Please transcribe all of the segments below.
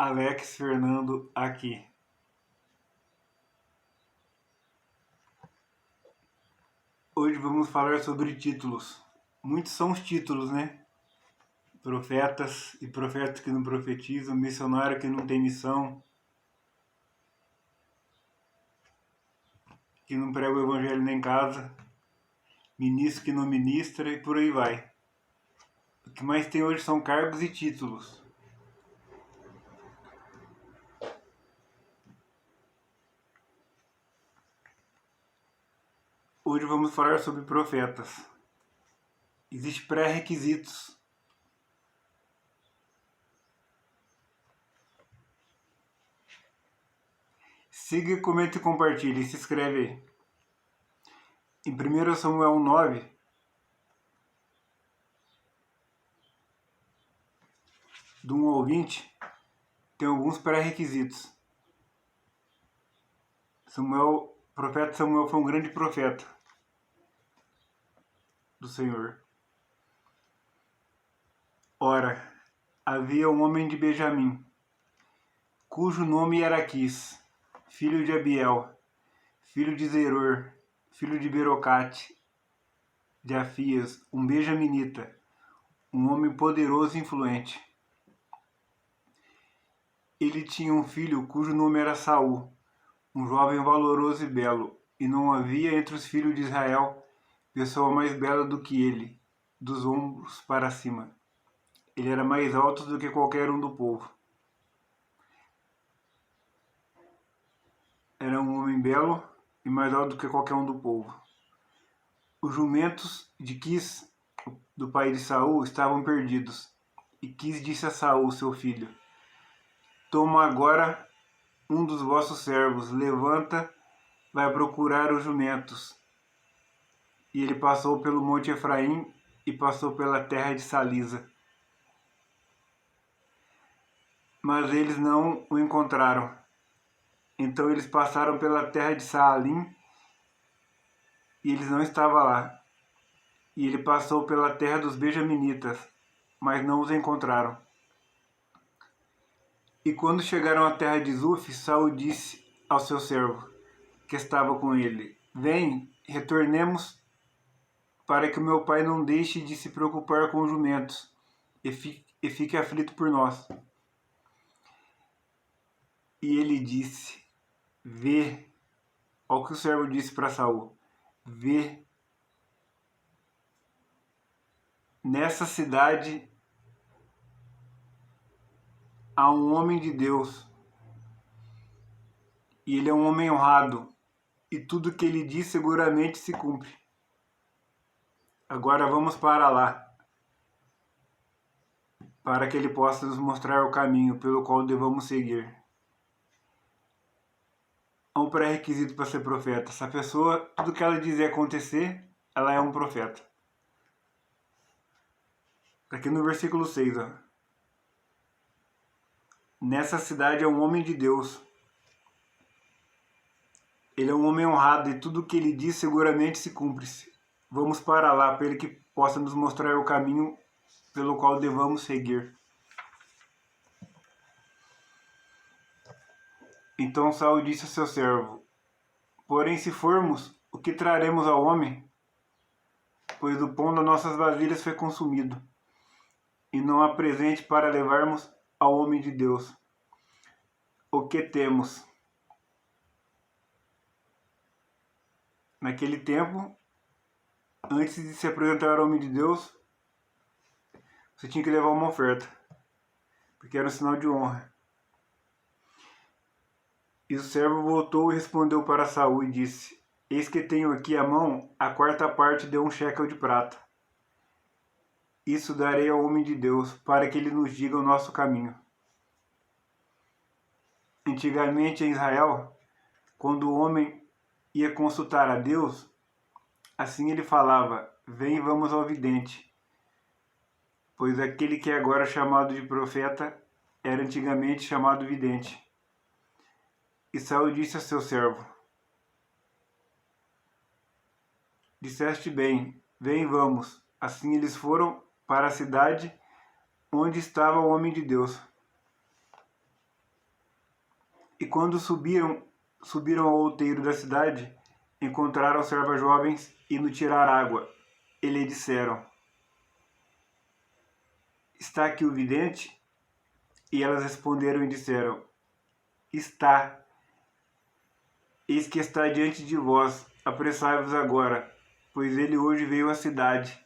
Alex Fernando aqui. Hoje vamos falar sobre títulos. Muitos são os títulos, né? Profetas e profetas que não profetizam, missionário que não tem missão, que não prega o evangelho nem em casa, ministro que não ministra e por aí vai. O que mais tem hoje são cargos e títulos. Hoje vamos falar sobre profetas. Existem pré-requisitos. Siga, comente e compartilhe. Se inscreve aí. Em 1 Samuel 9, do 1 ao 20, tem alguns pré-requisitos. O profeta Samuel foi um grande profeta do Senhor. Ora, havia um homem de Benjamim, cujo nome era Aquis, filho de Abiel, filho de Zeror, filho de Berocate, de Afias, um benjaminita, um homem poderoso e influente. Ele tinha um filho cujo nome era Saul, um jovem valoroso e belo, e não havia entre os filhos de Israel pessoa mais bela do que ele, dos ombros para cima. Ele era mais alto do que qualquer um do povo. Era um homem belo e mais alto do que qualquer um do povo. Os jumentos de Quis, do pai de Saul, estavam perdidos. E Quis disse a Saul, seu filho: Toma agora um dos vossos servos, levanta, vai procurar os jumentos. E ele passou pelo monte Efraim e passou pela terra de Salisa. Mas eles não o encontraram. Então eles passaram pela terra de Saalim e eles não estavam lá. E ele passou pela terra dos benjaminitas, mas não os encontraram. E quando chegaram à terra de Zuf, Saul disse ao seu servo, que estava com ele: Vem, retornemos, para que o meu pai não deixe de se preocupar com os jumentos e fique aflito por nós. E ele disse: Vê. Olha o que o servo disse para Saul: Vê, nessa cidade há um homem de Deus, e ele é um homem honrado, e tudo que ele diz seguramente se cumpre. Agora vamos para lá, para que ele possa nos mostrar o caminho pelo qual devamos seguir. Há um pré-requisito para ser profeta. Essa pessoa, tudo que ela dizer acontecer, ela é um profeta. Aqui no versículo 6, ó. Nessa cidade é um homem de Deus. Ele é um homem honrado e tudo que ele diz seguramente se cumpre-se. Vamos para lá, para ele que possa nos mostrar o caminho pelo qual devamos seguir. Então Saul disse a seu servo: Porém, se formos, o que traremos ao homem? Pois o pão das nossas vasilhas foi consumido, e não há presente para levarmos ao homem de Deus. O que temos? Naquele tempo, antes de se apresentar ao homem de Deus, você tinha que levar uma oferta, porque era um sinal de honra. E o servo voltou e respondeu para Saul e disse: Eis que tenho aqui à mão a quarta parte de um shekel de prata. Isso darei ao homem de Deus, para que ele nos diga o nosso caminho. Antigamente em Israel, quando o homem ia consultar a Deus, assim ele falava: Vem, vamos ao vidente. Pois aquele que é agora chamado de profeta era antigamente chamado vidente. E Saul disse a seu servo: Disseste bem, vem, vamos. Assim eles foram para a cidade onde estava o homem de Deus. E quando subiram ao outeiro da cidade, encontraram servas jovens indo tirar água. E lhe disseram: Está aqui o vidente? E elas responderam e disseram: Está. Eis que está diante de vós. Apressai-vos agora, pois ele hoje veio à cidade.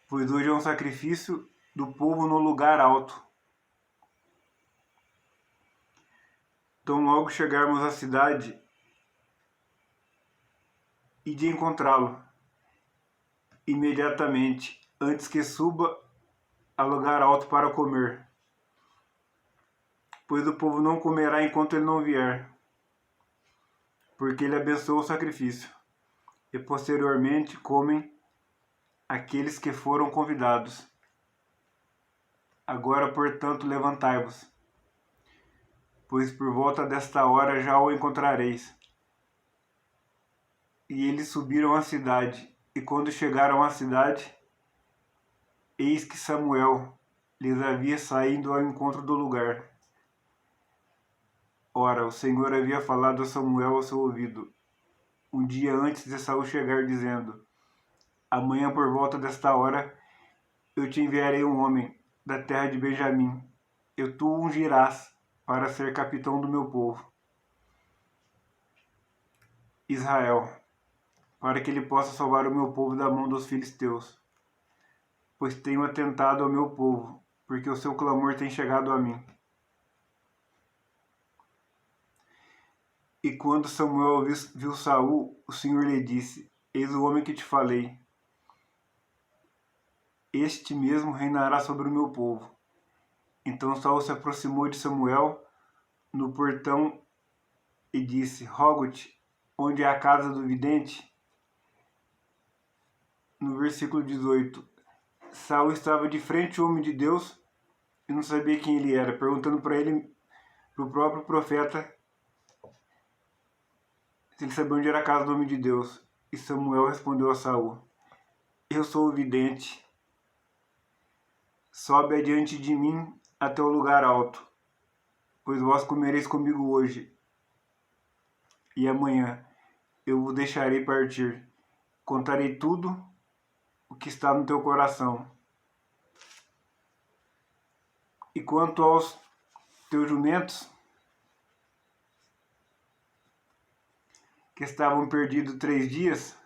Pois hoje é um sacrifício do povo no lugar alto. Então logo chegarmos à cidade e de encontrá-lo imediatamente, antes que suba a lugar alto para comer. Pois o povo não comerá enquanto ele não vier, porque ele abençoou o sacrifício. E posteriormente comem aqueles que foram convidados. Agora, portanto, levantai-vos, pois por volta desta hora já o encontrareis. E eles subiram à cidade, e quando chegaram à cidade, eis que Samuel lhes havia saído ao encontro do lugar. Ora, o Senhor havia falado a Samuel ao seu ouvido, um dia antes de Saul chegar, dizendo: Amanhã por volta desta hora eu te enviarei um homem da terra de Benjamim. E tu o ungirás para ser capitão do meu povo, Israel, para que ele possa salvar o meu povo da mão dos filisteus. Pois tenho atentado ao meu povo, porque o seu clamor tem chegado a mim. E quando Samuel viu Saul, o Senhor lhe disse: Eis o homem que te falei. Este mesmo reinará sobre o meu povo. Então Saul se aproximou de Samuel no portão e disse: Rogo-te, onde é a casa do vidente? No versículo 18, Saul estava de frente ao homem de Deus e não sabia quem ele era, perguntando para o próprio profeta, se ele sabia onde era a casa do homem de Deus. E Samuel respondeu a Saul: Eu sou o vidente. Sobe adiante de mim até o lugar alto, pois vós comereis comigo hoje, e amanhã eu vos deixarei partir. Contarei tudo o que está no teu coração. E quanto aos teus jumentos, que estavam perdidos 3 dias,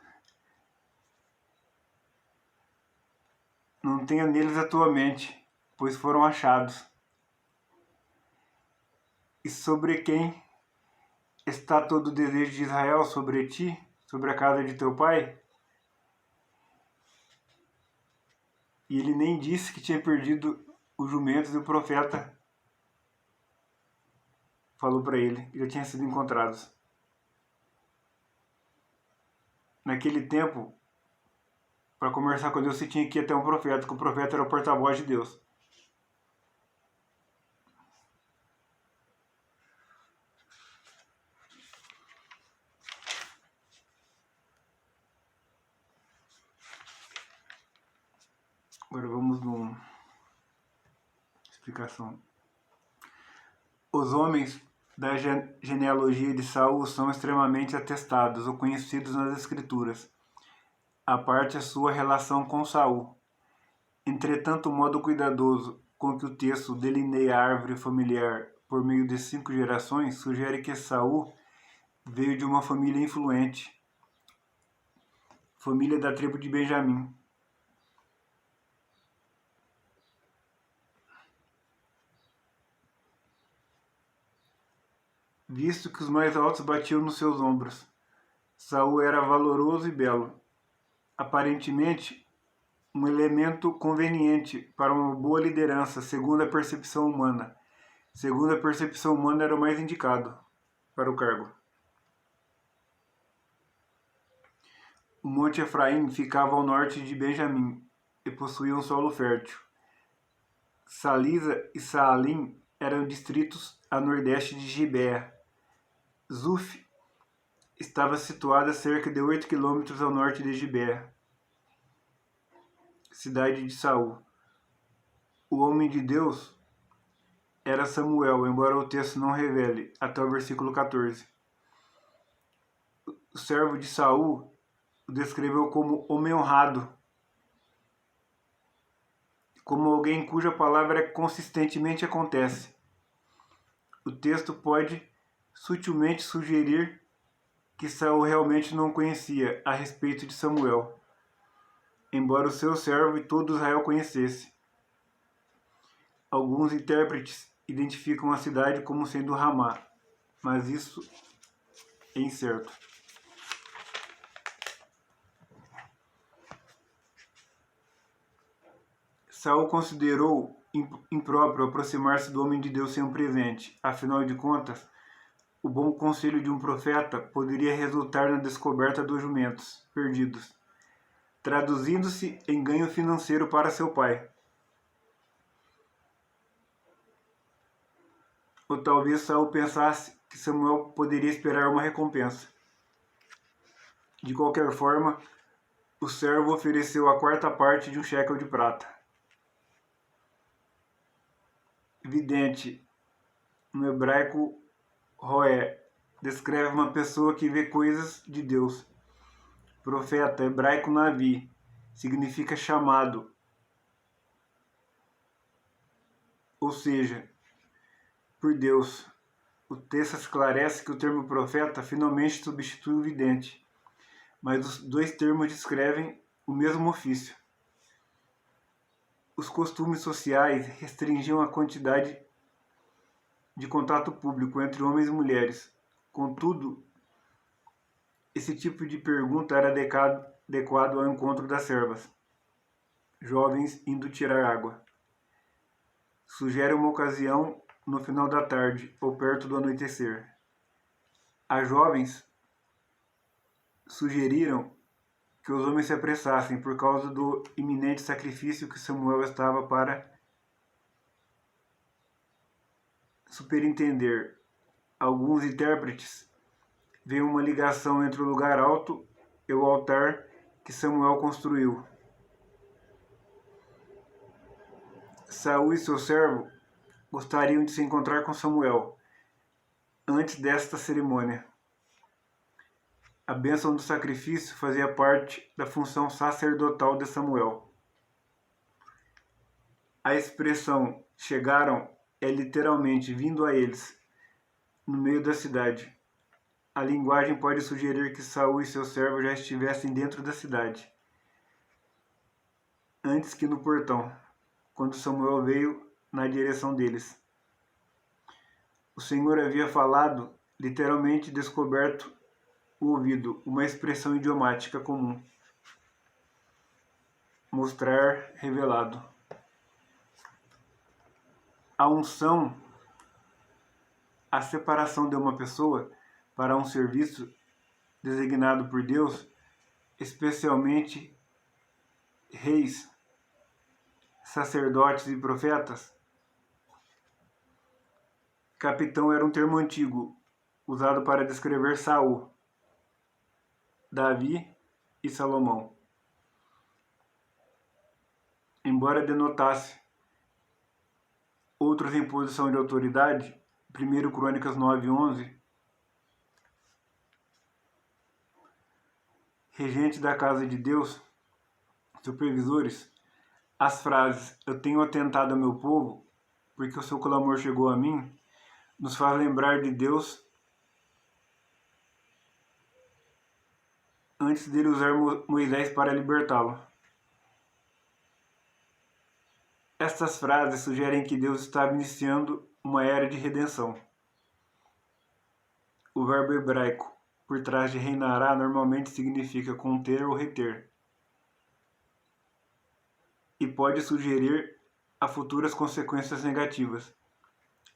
não tenha neles a tua mente, pois foram achados. E sobre quem está todo o desejo de Israel? Sobre ti? Sobre a casa de teu pai? E ele nem disse que tinha perdido os jumentos, e o profeta falou para ele que já tinham sido encontrados. Naquele tempo, para conversar com Deus, você tinha que ir até um profeta, que o profeta era o porta-voz de Deus. Agora vamos numa explicação. Os homens da genealogia de Saul são extremamente atestados ou conhecidos nas Escrituras, a parte a sua relação com Saul. Entretanto, o modo cuidadoso com que o texto delineia a árvore familiar por meio de 5 gerações sugere que Saul veio de uma família influente, família da tribo de Benjamim. Visto que os mais altos batiam nos seus ombros, Saul era valoroso e belo, aparentemente um elemento conveniente para uma boa liderança, segundo a percepção humana. Segundo a percepção humana, era o mais indicado para o cargo. O Monte Efraim ficava ao norte de Benjamim e possuía um solo fértil. Salisa e Saalim eram distritos a nordeste de Gibeá. Zuf estava situada a cerca de 8 quilômetros ao norte de Gibeá, cidade de Saul. O homem de Deus era Samuel, embora o texto não revele, até o versículo 14. O servo de Saul o descreveu como homem honrado, como alguém cuja palavra consistentemente acontece. O texto pode sutilmente sugerir que Saul realmente não conhecia a respeito de Samuel, embora o seu servo e todo Israel conhecesse. Alguns intérpretes identificam a cidade como sendo Ramá, mas isso é incerto. Saul considerou impróprio aproximar-se do homem de Deus sem um presente. Afinal de contas, o bom conselho de um profeta poderia resultar na descoberta dos jumentos perdidos, traduzindo-se em ganho financeiro para seu pai. Ou talvez Saul pensasse que Samuel poderia esperar uma recompensa. De qualquer forma, o servo ofereceu a quarta parte de um shekel de prata. Vidente, no hebraico roé, descreve uma pessoa que vê coisas de Deus. Profeta, hebraico navi, significa chamado. Ou seja, por Deus. O texto esclarece que o termo profeta finalmente substitui o vidente, mas os dois termos descrevem o mesmo ofício. Os costumes sociais restringiam a quantidade de contato público entre homens e mulheres. Contudo, esse tipo de pergunta era adequado ao encontro das servas, jovens indo tirar água. Sugere uma ocasião no final da tarde ou perto do anoitecer. As jovens sugeriram que os homens se apressassem por causa do iminente sacrifício que Samuel estava para superintender. Alguns intérpretes veem uma ligação entre o lugar alto e o altar que Samuel construiu. Saul e seu servo gostariam de se encontrar com Samuel antes desta cerimônia. A bênção do sacrifício fazia parte da função sacerdotal de Samuel. A expressão chegaram é literalmente vindo a eles, no meio da cidade. A linguagem pode sugerir que Saul e seu servo já estivessem dentro da cidade, antes que no portão, quando Samuel veio na direção deles. O Senhor havia falado, literalmente descoberto o ouvido, uma expressão idiomática comum. Mostrar revelado. A unção, a separação de uma pessoa para um serviço designado por Deus, especialmente reis, sacerdotes e profetas. Capitão era um termo antigo, usado para descrever Saul, Davi e Salomão. Embora denotasse outros em posição de autoridade, 1 Crônicas 9:11, regente da casa de Deus, supervisores, as frases "eu tenho atentado ao meu povo, porque o seu clamor chegou a mim", nos faz lembrar de Deus antes dele usar Moisés para libertá-lo. Estas frases sugerem que Deus estava iniciando uma era de redenção. O verbo hebraico por trás de reinará normalmente significa conter ou reter, e pode sugerir a futuras consequências negativas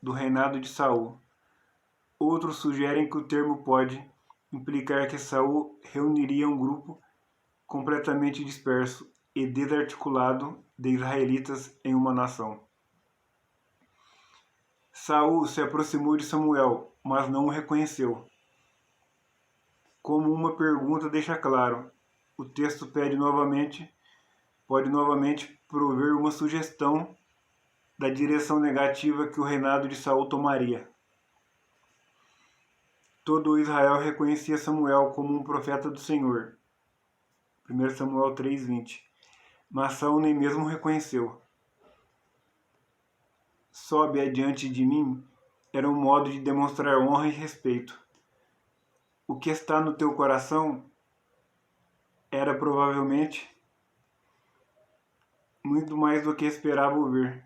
do reinado de Saul. Outros sugerem que o termo pode implicar que Saul reuniria um grupo completamente disperso e desarticulado de israelitas em uma nação. Saul se aproximou de Samuel, mas não o reconheceu. Como uma pergunta deixa claro, o texto pode novamente prover uma sugestão da direção negativa que o reinado de Saul tomaria. Todo Israel reconhecia Samuel como um profeta do Senhor. 1 Samuel 3:20. Mas Saul nem mesmo reconheceu. Sobe adiante de mim era um modo de demonstrar honra e respeito. O que está no teu coração era provavelmente muito mais do que esperava ouvir.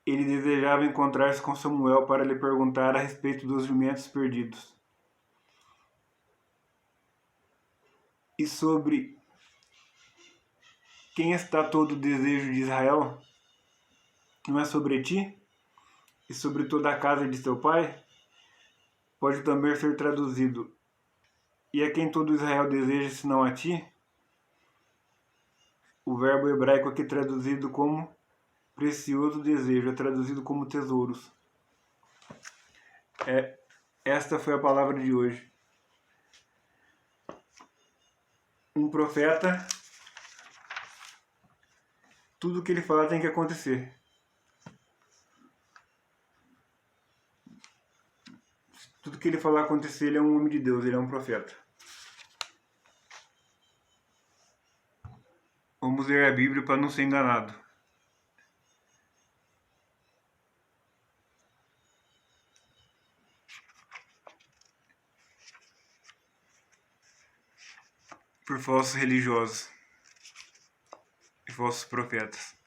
Ele desejava encontrar-se com Samuel para lhe perguntar a respeito dos jumentos perdidos. E sobre quem está todo o desejo de Israel? Não é sobre ti? E sobre toda a casa de teu pai? Pode também ser traduzido: e a quem todo Israel deseja, senão a ti? O verbo hebraico aqui traduzido como precioso desejo é traduzido como tesouros. Esta foi a palavra de hoje. Um profeta, tudo que ele fala tem que acontecer. Tudo que ele falar acontecer, ele é um homem de Deus, ele é um profeta. Vamos ler a Bíblia para não ser enganado. Por falsos religiosos e falsos profetas.